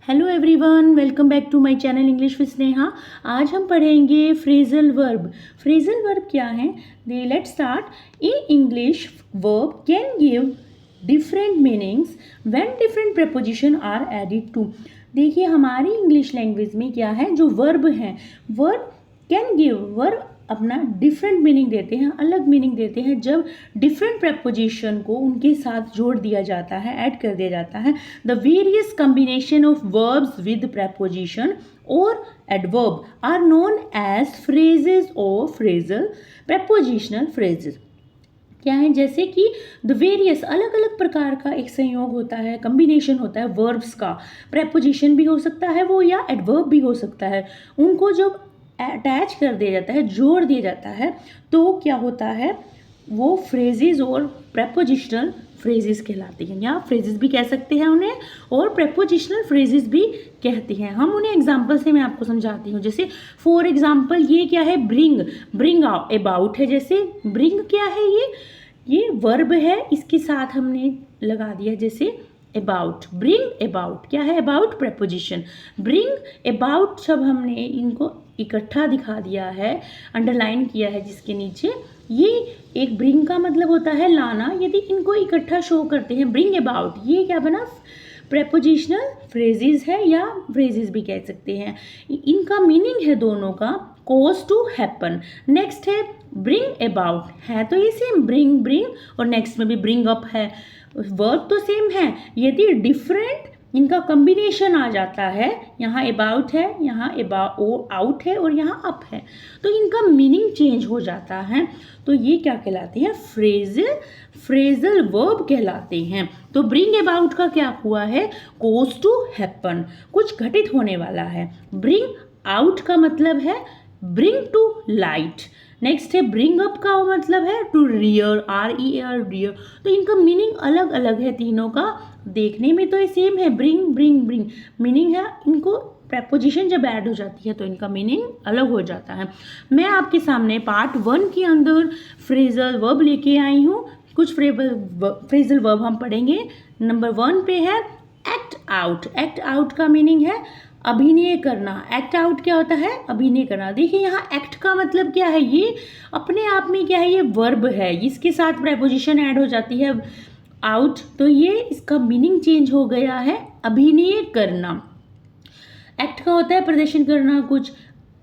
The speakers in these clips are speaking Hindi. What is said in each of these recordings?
Hello everyone, welcome back to my channel English with Sneha. आज हम पढ़ेंगे फ्रेजल वर्ब। फ्रेजल वर्ब क्या है? Let's start. In English verb can give different meanings when different preposition are added to. देखिए हमारी इंग्लिश लैंग्वेज में क्या है, जो वर्ब हैं, वर्ब कैन गिव, वर्ब अपना डिफरेंट मीनिंग देते हैं, अलग मीनिंग देते हैं जब डिफरेंट प्रपोजिशन को उनके साथ जोड़ दिया जाता है, ऐड कर दिया जाता है। The various combination of verbs with preposition और adverb are known as phrases और फ्रेजल प्रपोजिशनल फ्रेजेस। क्या है? जैसे कि द वेरियस, अलग अलग प्रकार का एक संयोग होता है, कम्बिनेशन होता है वर्ब्स का। प्रपोजिशन भी हो सकता है वो, या एडवर्ब भी हो सकता है। उनको जब अटैच कर दिया जाता है, जोड़ दिया जाता है, तो क्या होता है, वो फ्रेजेस और प्रपोजिशनल फ्रेजेस कहलाती हैं, या फ्रेजेस भी कह सकते हैं उन्हें, और प्रपोजिशनल फ्रेजेस भी कहते हैं। हम उन्हें एग्जांपल से मैं आपको समझाती हूँ। जैसे फॉर एग्जांपल ये क्या है, ब्रिंग, ब्रिंग अबाउट है। जैसे ब्रिंग क्या है, ये वर्ब है, इसके साथ हमने लगा दिया जैसे अबाउट। ब्रिंग अबाउट क्या है, अबाउट प्रपोजिशन। ब्रिंग अबाउट जब हमने इनको इकट्ठा दिखा दिया है, अंडरलाइन किया है जिसके नीचे, ये एक ब्रिंग का मतलब होता है लाना। यदि इनको इकट्ठा शो करते हैं, ब्रिंग अबाउट, ये क्या बना, प्रपोजिशनल फ्रेजेस है, या फ्रेजेस भी कह सकते हैं। इनका मीनिंग है दोनों का कॉज टू हैपन। नेक्स्ट है ब्रिंग अबाउट, है तो ये सेम, ब्रिंग ब्रिंग, और नेक्स्ट में भी ब्रिंग अप है, वर्ब तो सेम है। यदि डिफरेंट इनका कॉम्बिनेशन आ जाता है, यहाँ अबाउट है, यहाँ आउट है, और यहाँ अप है, तो इनका मीनिंग चेंज हो जाता है। तो ये क्या कहलाते हैं, फ्रेजल वर्ब कहलाते हैं। तो ब्रिंग अबाउट का क्या हुआ है, कॉज टू हैपन, कुछ घटित होने वाला है। ब्रिंग आउट का मतलब है ब्रिंग टू लाइट। नेक्स्ट है ब्रिंग अप का मतलब है टू रियर, RER, रियर। तो इनका मीनिंग अलग अलग है तीनों का। देखने में तो ये सेम है, ब्रिंग ब्रिंग ब्रिंग मीनिंग है, इनको प्रपोजिशन जब ऐड हो जाती है तो इनका मीनिंग अलग हो जाता है। मैं आपके सामने पार्ट 1 के अंदर फ्रेजल वर्ब लेके आई हूँ। कुछ फ्रेजल वर्ब हम पढ़ेंगे। नंबर 1 पे है एक्ट आउट। एक्ट आउट का मीनिंग है अभिनय करना। एक्ट आउट क्या होता है, अभिनय करना। देखिए यहाँ एक्ट का मतलब क्या है, ये अपने आप में क्या है, ये वर्ब है, इसके साथ प्रपोजिशन ऐड हो जाती है आउट, तो ये इसका मीनिंग चेंज हो गया है अभिनय करना। एक्ट का होता है प्रदर्शन करना कुछ।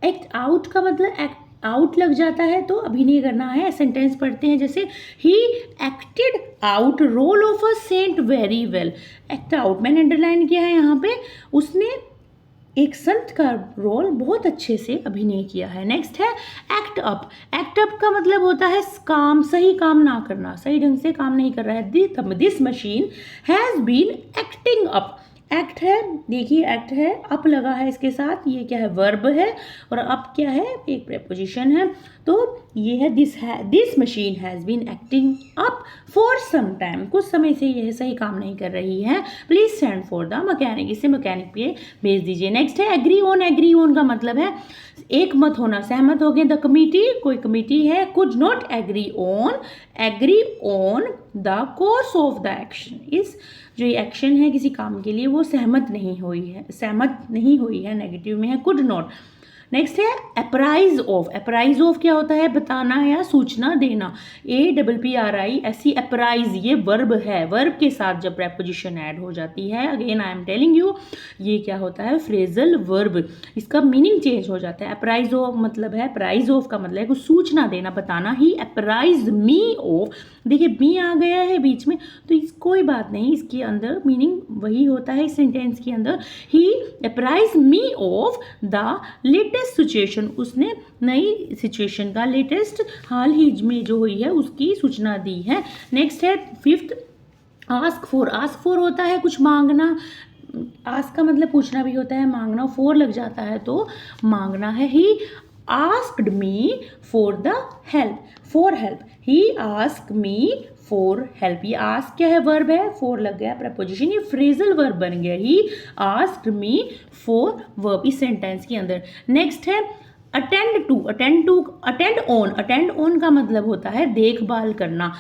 एक्ट आउट का मतलब एक्ट आउट लग जाता है तो अभिनय करना है। सेंटेंस पढ़ते हैं जैसे ही acted out role of a saint very well. Act out मैंने अंडरलाइन किया है यहाँ पे, उसने एक संत का रोल बहुत अच्छे से अभिनय किया है। नेक्स्ट है एक्ट अप। एक्ट अप का मतलब होता है काम, सही काम ना करना, सही ढंग से काम नहीं कर रहा है। This machine has been acting up. Act है, देखिए एक्ट है, अप लगा है इसके साथ, ये क्या है, वर्ब है, और अप क्या है, एक प्रपोजिशन है। तो ये है this machine has been acting up for some time, कुछ समय से यह सही काम नहीं कर रही है। Please send for the mechanic, इसे मैकेनिक पे भेज दीजिए। नेक्स्ट है एग्री ऑन। एग्री ऑन का मतलब है एक मत होना, सहमत हो गए। द कमिटी, कोई कमिटी है, could not agree on the course of the action. इस जो ये एक्शन है किसी काम के लिए, वो सहमत नहीं हुई है, नेगेटिव में है, कुड नॉट। नेक्स्ट है अप्राइज ऑफ। अप्राइज ऑफ क्या होता है, बताना या सूचना देना। APPRISE, अप्राइज, ये वर्ब है, वर्ब के साथ जब प्रपोजिशन ऐड हो जाती है, again I am telling you, ये क्या होता है, फ्रेजल वर्ब, इसका मीनिंग चेंज हो जाता है। अप्राइज ऑफ मतलब है, अप्राइज ऑफ का मतलब है कुछ सूचना देना, बताना। ही अप्राइज मी ऑफ, देखिए मी आ गया है बीच में, तो कोई बात नहीं, इसके अंदर मीनिंग वही होता है इस सेंटेंस के अंदर। He apprise me of the latest situation, उसने नई सिचुएशन का, लेटेस्ट हाल ही में जो हुई है उसकी सूचना दी है। नेक्स्ट है 5th ask for. Ask for होता है कुछ मांगना, आस्क का मतलब पूछना भी होता है, मांगना, फॉर लग जाता है तो मांगना है। He asked me for the help, for help, he asked me for help. ये आस्क क्या है, वर्ब है, फॉर लग गया प्रपोजिशन, ये फ्रेजल वर्ब बन गया। He asked me for verb इस सेंटेंस के अंदर। नेक्स्ट है अटेंड ऑन। अटेंड ऑन का मतलब होता है देखभाल करना।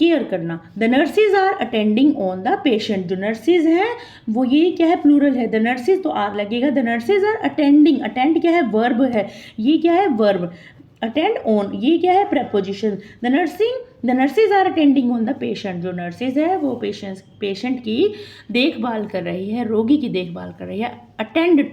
केयर करना। The nurses are attending on the patient, जो नर्सिज हैं वो ये क्या है, प्लूरल है, द नर्सिज तो आर लगेगा। The nurses are attending, attend क्या है, वर्ब है, ये क्या है, वर्ब। अटेंड ऑन ये क्या है, preposition। The nurses are attending on the patient, जो नर्सिज है वो पेशेंट की देखभाल कर रही है, रोगी की देखभाल कर रही है। अटेंड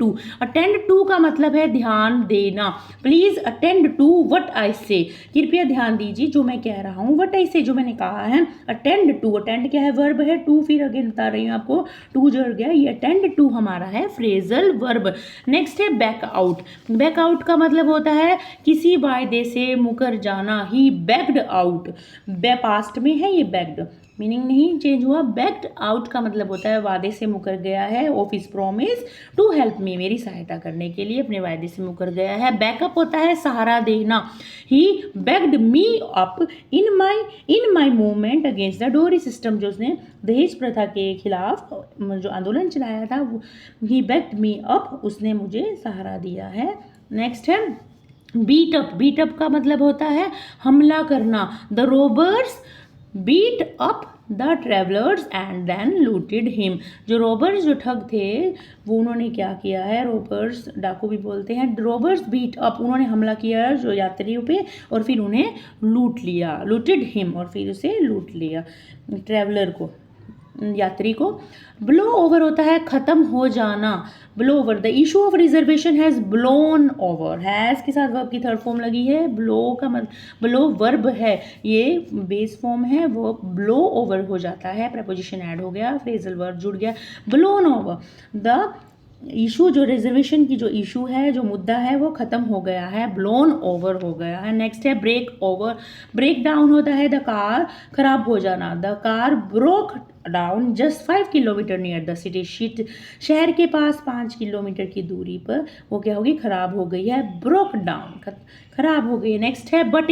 टू का मतलब है ध्यान देना। Please attend to what I say, कृपया ध्यान दीजिए जो मैं कह रहा हूँ, व्हाट आई से जो मैंने कहा है। अटेंड टू, अटेंड क्या है, वर्ब है, टू फिर अगेन बता रही हूँ आपको, टू जुड़ गया, ये अटेंड टू हमारा है फ्रेजल वर्ब। नेक्स्ट है बैक आउट। बैक आउट का मतलब होता है किसी वायदे से मुकर जाना। ही बैक्ड आउट, पास्ट में है ये, बैक्ड मीनिंग नहीं चेंज हुआ। बैक्ड आउट का मतलब होता है वादे से मुकर गया है, off his promise to help me, मेरी सहायता करने के लिए अपने वादे से मुकर गया है। बैकअप होता है सहारा देना। He backed me up in my movement against the dowry system, जो उसने दहेज प्रथा के खिलाफ जो आंदोलन चलाया था, ही बैक्ड मी अप, उसने मुझे सहारा दिया है। नेक्स्ट है बीट अप का मतलब होता है हमला करना। The robbers beat up the travellers and then looted him, जो रॉबर्स जो ठग थे वो उन्होंने क्या किया है, रॉबर्स डाकू भी बोलते हैं, रॉबर्स बीट अप, उन्होंने हमला किया जो यात्रियों पे और फिर उन्हें लूट लिया, लूटेड हिम, और फिर उसे लूट लिया, ट्रेवलर को, यात्री को। ब्लो ओवर होता है खत्म हो जाना। Blow over, the issue of reservation has blown over, has के साथ वर्ब की थर्ड फॉर्म लगी है। ब्लो का मतलब, ब्लो वर्ब है, ये बेस फॉर्म है, वो ब्लो ओवर हो जाता है, प्रपोजिशन ऐड हो गया, फ्रेजल वर्ब जुड़ गया, ब्लोन ओवर। द इशू, जो रिजर्वेशन की जो इशू है, जो मुद्दा है वो ख़त्म हो गया है, ब्लोन ओवर हो गया है। नेक्स्ट है ब्रेक ओवर। ब्रेक डाउन होता है द कार, खराब हो जाना। The car broke down just 5 kilometre near the city, शहर के पास 5 किलोमीटर की दूरी पर वो क्या होगी, खराब हो गई है, ब्रोक डाउन, खराब हो गई है। नेक्स्ट है बट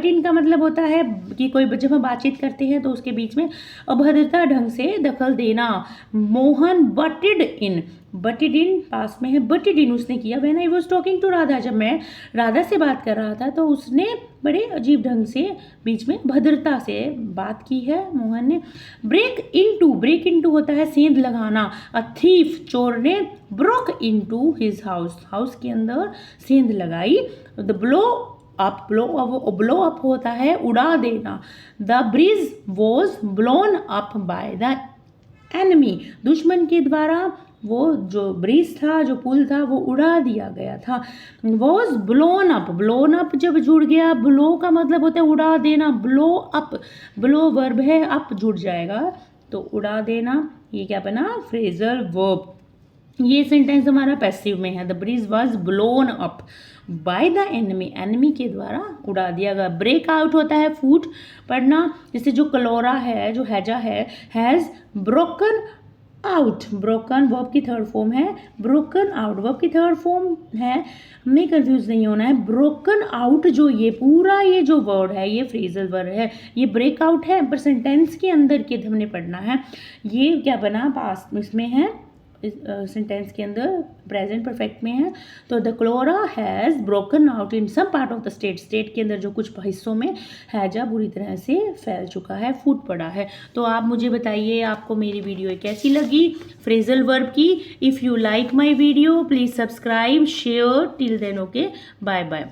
इन का मतलब होता है कि कोई जब हम बातचीत करते हैं तो उसके बीच में अभद्रता ढंग से दखल देना। मोहन बटेड इन पास में है, बटेड इन उसने किया। When I was talking to Radha, जब मैं राधा से बात कर रहा था तो उसने बड़े अजीब ढंग से बीच में भद्रता से बात की है मोहन ने। ब्रेक इनटू होता है सेंध लगाना। अ थीफ, चोर ने ब्रोक इनटू हिज हाउस के अंदर सेंध लगाई। द ब्लो अप होता है उड़ा देना। The bridge was blown up by the enemy, दुश्मन के द्वारा वो जो ब्रिज था, जो पुल था, वो उड़ा दिया गया था। वॉज ब्लोन अप जब जुड़ गया, ब्लो का मतलब होता है उड़ा देना, ब्लो अप, ब्लो वर्ब है, अप जुड़ जाएगा तो उड़ा देना, ये क्या बना, फ्रेजल वर्ब। ये सेंटेंस हमारा पैसिव में है। The bridge was blown up by the enemy के द्वारा उड़ा दिया गया। ब्रेक आउट होता है फूट पड़ना, जैसे जो कलोरा है, जो हैजा है, has broken out, broken verb की थर्ड फॉर्म है, ब्रोकन आउट वर्ब की थर्ड फॉर्म है, हमें कंफ्यूज नहीं होना है। ब्रोकन आउट जो ये पूरा ये जो वर्ड है ये फ्रेजल वर्ड है, ये ब्रेक आउट है, पर सेंटेंस के अंदर के हमने पढ़ना है। ये क्या बना, पास्ट इसमें है, सेंटेंस के अंदर प्रेजेंट परफेक्ट में है। तो the cholera has broken out in some part of the state के अंदर जो कुछ हिस्सों में हैजा बुरी तरह से फैल चुका है, फूट पड़ा है। तो आप मुझे बताइए आपको मेरी वीडियो कैसी लगी फ्रेजल वर्ब की। If you like my video please subscribe share, till then okay, bye bye.